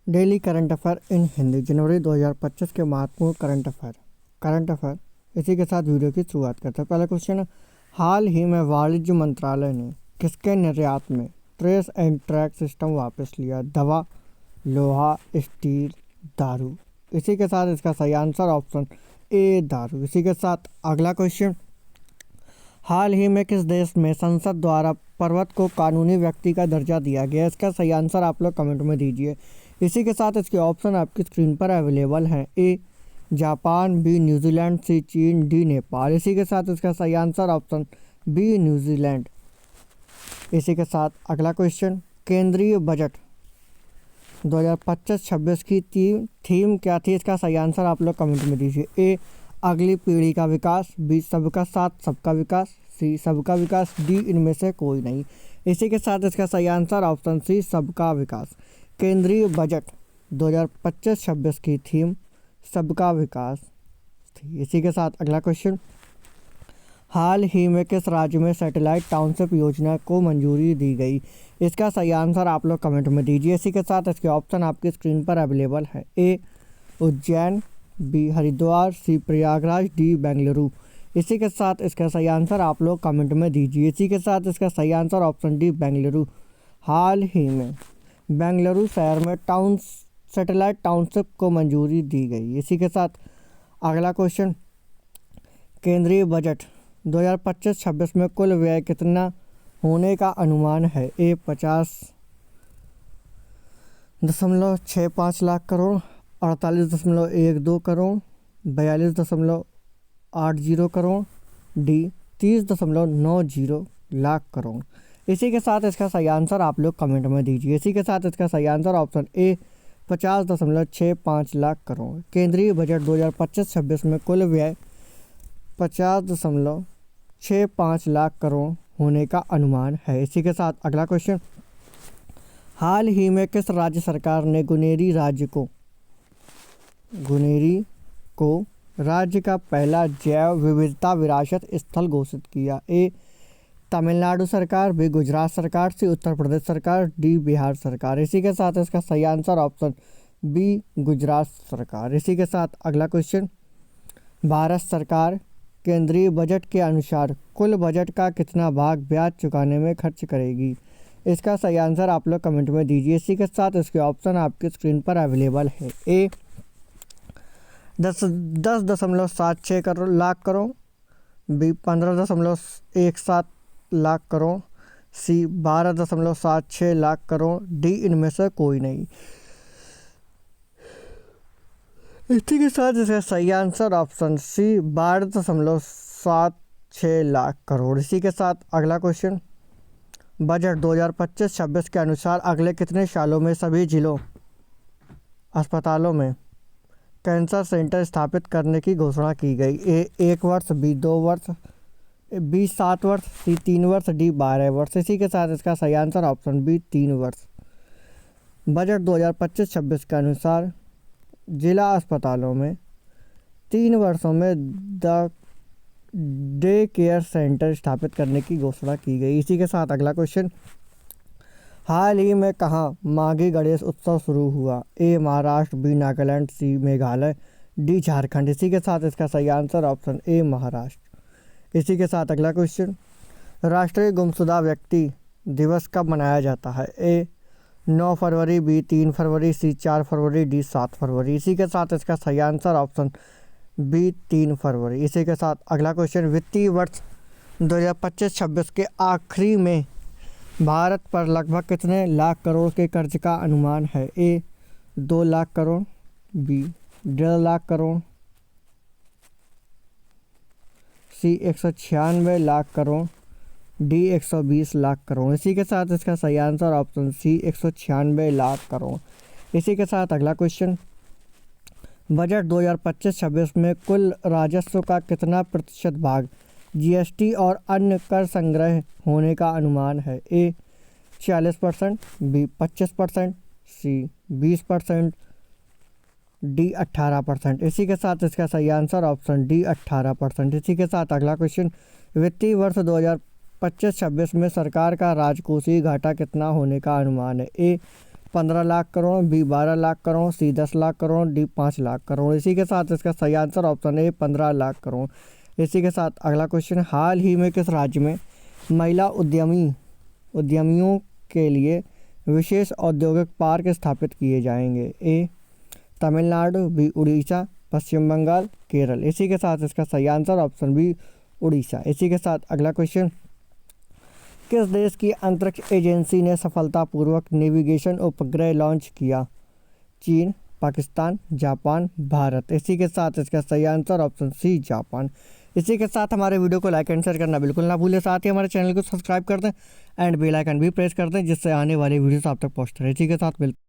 Daily current affair इन हिंदी जनवरी 2025 के महत्वपूर्ण current affair इसी के साथ वीडियो की शुरुआत करते हैं। पहला क्वेश्चन है, हाल ही में वाणिज्य मंत्रालय ने किसके निर्यात में ट्रेस एंड ट्रैक सिस्टम वापस लिया? दवा, लोहा, स्टील, दारू। इसी के साथ इसका सही आंसर ऑप्शन ए दारू। इसी के साथ अगला क्वेश्चन, हाल ही में किस देश में संसद द्वारा पर्वत को कानूनी व्यक्ति का दर्जा दिया गया? इसका सही आंसर आप लोग कमेंट में दीजिए। इसी के साथ इसके ऑप्शन आपकी स्क्रीन पर अवेलेबल हैं। ए जापान, बी न्यूजीलैंड, सी चीन, डी नेपाल। इसी के साथ इसका सही आंसर ऑप्शन बी न्यूजीलैंड। इसी के साथ अगला क्वेश्चन, केंद्रीय बजट 2025-26 की थीम क्या थी? इसका सही आंसर आप लोग कमेंट में दीजिए। ए अगली पीढ़ी का विकास, बी सबका साथ सबका विकास, सी सबका विकास, डी इनमें से कोई नहीं। इसी के साथ इसका सही आंसर ऑप्शन सी सबका विकास। केंद्रीय बजट 2025-26 की थीम सबका विकास थी। इसी के साथ अगला क्वेश्चन, हाल ही में किस राज्य में सैटेलाइट टाउनशिप योजना को मंजूरी दी गई? इसका सही आंसर आप लोग कमेंट में दीजिए। इसी के साथ इसके ऑप्शन आपकी स्क्रीन पर अवेलेबल है। ए उज्जैन, बी हरिद्वार, सी प्रयागराज, डी बेंगलुरु। इसी के साथ इसका सही आंसर आप लोग कमेंट में दीजिए। इसी के साथ इसका सही आंसर ऑप्शन डी बेंगलुरु। हाल ही में बेंगलुरु शहर में सैटेलाइट टाउनशिप को मंजूरी दी गई। इसी के साथ अगला क्वेश्चन, केंद्रीय बजट 2025-26 में कुल व्यय कितना होने का अनुमान है? ए 50.65 लाख करोड़, 48.12 करोड़, 42.80 करोड़, डी 30.90 लाख करोड़। इसी के साथ इसका सही आंसर आप लोग कमेंट में दीजिए। इसी के साथ इसका सही answer option A 50.65 lakh crore. केंद्रीय बजट 2025-26 में कुल व्यय 50.65 लाख करोड़ होने का अनुमान है। इसी के साथ अगला क्वेश्चन, हाल ही में किस राज्य सरकार ने गुनेरी को राज्य का पहला जैव विविधता विरासत स्थल घोषित किया? ए तमिलनाडु सरकार, बी गुजरात सरकार, सी उत्तर प्रदेश सरकार, डी बिहार सरकार। इसी के साथ इसका सही आंसर ऑप्शन बी गुजरात सरकार। इसी के साथ अगला क्वेश्चन, भारत सरकार केंद्रीय बजट के अनुसार कुल बजट का कितना भाग ब्याज चुकाने में खर्च करेगी? इसका सही आंसर आप लोग कमेंट में दीजिए। इसी के साथ इसके ऑप्शन आपकी स्क्रीन पर अवेलेबल है। A 10.76 lakh crore, B 15.17 lakh crore, C 12.76 lakh crore, D इनमें से कोई नहीं। इसी के साथ इसका सही answer option C 12.76 lakh crore. इसी के साथ अगला क्वेश्चन, बजट 2025-26 के अनुसार अगले कितने सालों में सभी जिलों अस्पतालों में कैंसर सेंटर स्थापित करने की घोषणा की गई? ए 1 वर्ष, बी 2 वर्ष, बी 7 वर्ष, सी 3 वर्ष, डी 12 वर्ष। इसी के साथ इसका सही आंसर ऑप्शन बी 3 वर्ष। बजट 2025-26 के अनुसार जिला अस्पतालों में 3 वर्षों में डे केयर सेंटर स्थापित करने की घोषणा की गई। इसी के साथ अगला क्वेश्चन, हाल ही में कहाँ माघी गणेश उत्सव शुरू हुआ? ए महाराष्ट्र, बी नागालैंड, सी मेघालय, डी झारखंड। इसी के साथ इसका सही आंसर ऑप्शन ए महाराष्ट्र। इसी के साथ अगला क्वेश्चन, राष्ट्रीय गुमशुदा व्यक्ति दिवस कब मनाया जाता है? ए 9 फरवरी, बी 3 फरवरी, सी 4 फरवरी, डी 7 फरवरी। इसी के साथ इसका सही आंसर ऑप्शन बी 3 फरवरी। इसी के साथ अगला क्वेश्चन, वित्तीय वर्ष 2025-26 के आखिरी में भारत पर लगभग कितने लाख करोड़ के कर्ज का अनुमान है? A 2 lakh crore, B 1.5 lakh crore, C 196 lakh crore, D 120 lakh crore. इसी के साथ इसका सही answer option C 196 lakh crore. इसी के साथ अगला क्वेश्चन, बजट 2025-26 में कुल राजस्व का कितना प्रतिशत भाग जीएसटी और अन्य कर संग्रह होने का अनुमान है? ए 40%, बी 25%, सी 20%, डी 18%। इसी के साथ इसका सही आंसर ऑप्शन डी 18%। इसी के साथ अगला क्वेश्चन, वित्तीय वर्ष 2025-26 में सरकार का राजकोषीय घाटा कितना होने का अनुमान है? ए 15 लाख करोड़, बी 12 लाख करोड़, सी 10 लाख करोड़, डी 5 लाख करोड़। इसी के साथ इसका सही answer option A 15 lakh crore. इसी के साथ अगला क्वेश्चन, हाल ही में किस राज्य में महिला उद्यमियों के लिए विशेष औद्योगिक पार्क स्थापित किए जाएंगे? ए तमिलनाडु, बी उड़ीसा, पश्चिम बंगाल, केरल। इसी के साथ इसका सही आंसर ऑप्शन बी उड़ीसा। इसी के साथ अगला क्वेश्चन, किस देश की अंतरिक्ष एजेंसी ने सफलतापूर्वक नेविगेशन उपग्रह लॉन्च किया? चीन, पाकिस्तान, जापान, भारत। इसी के साथ इसका सही आंसर ऑप्शन सी जापान। इसी के साथ हमारे वीडियो को लाइक एंड शेयर करना बिल्कुल ना भूलें। साथ ही हमारे चैनल को सब्सक्राइब कर दें एंड बेल आइकन भी प्रेस कर दें, जिससे आने वाली वीडियोस आप तक पहुंचते रहे। इसी के साथ मिलते